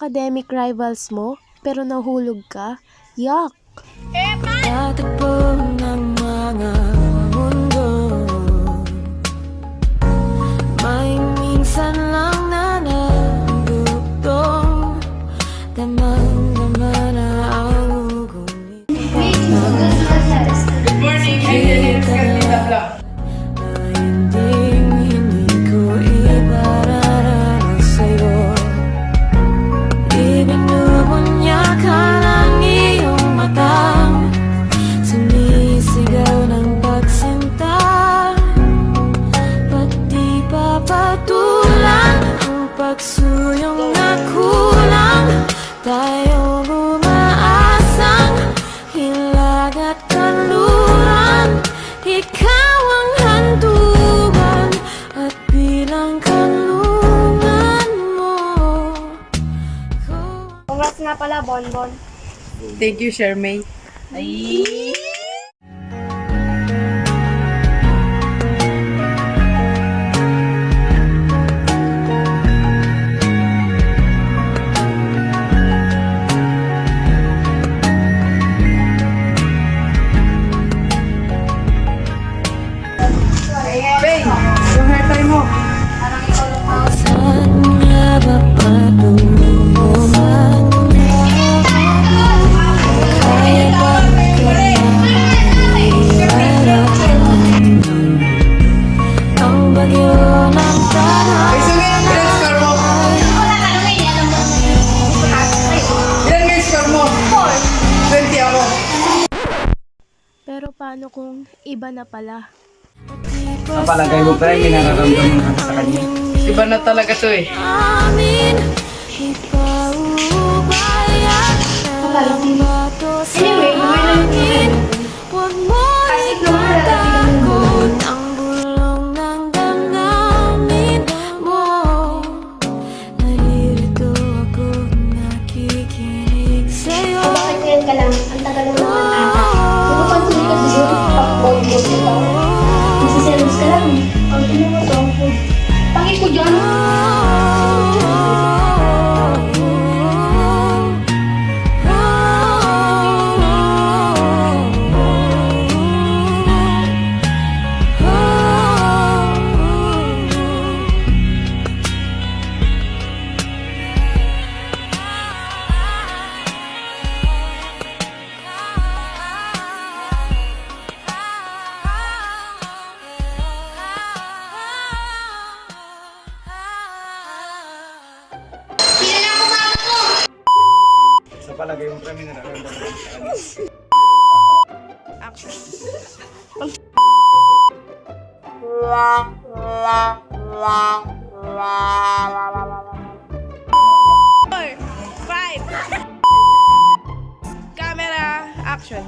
academic rivals mo, pero nahulog ka? Yuck! Tatakbo ng mga mundo, may minsan lang na nandugtong, damang-dama na ang ugong. Good morning, Engineer Carlita Blanc. Hindi ko ipararanas sa'yo. Ibinubunya ka ng iyong mata, sumisigaw ng pagsinta. Ba't di papatulan ang pagsuyong na kulang? Tayo umaasang hilag at kanluran. Ikaw ang handugan at bilang kanlungan mo. Congrats nga pala, Bonbon. Thank you, Shermay. Hey, yung hair tie mo. Saan nga ba patungo man? Kaya ba ang bagyo ng Ay, sige, ilan score mo? Ilan nga score mo? 20 ako. Pero paano kung iba na pala? Sa palagay mo pa may nararamdaman ka sa kanya? Iba na talaga to eh. amin, ipaubayan ang bato sa hangin. Huwag mo itatakot ang bulong ng damdamin mo. Naririto ako, nakikinig sa'yo. Bakit ngayon ka lang? Ang tagal mo naman ata. Pupuntuloy ka siguro sa pag-board ito. Nagsiselos ka lang. Ang ino mo to. Pangit ko dyan. Sa palagay mo pa may nararamdaman ka sa kanya? Camera, action.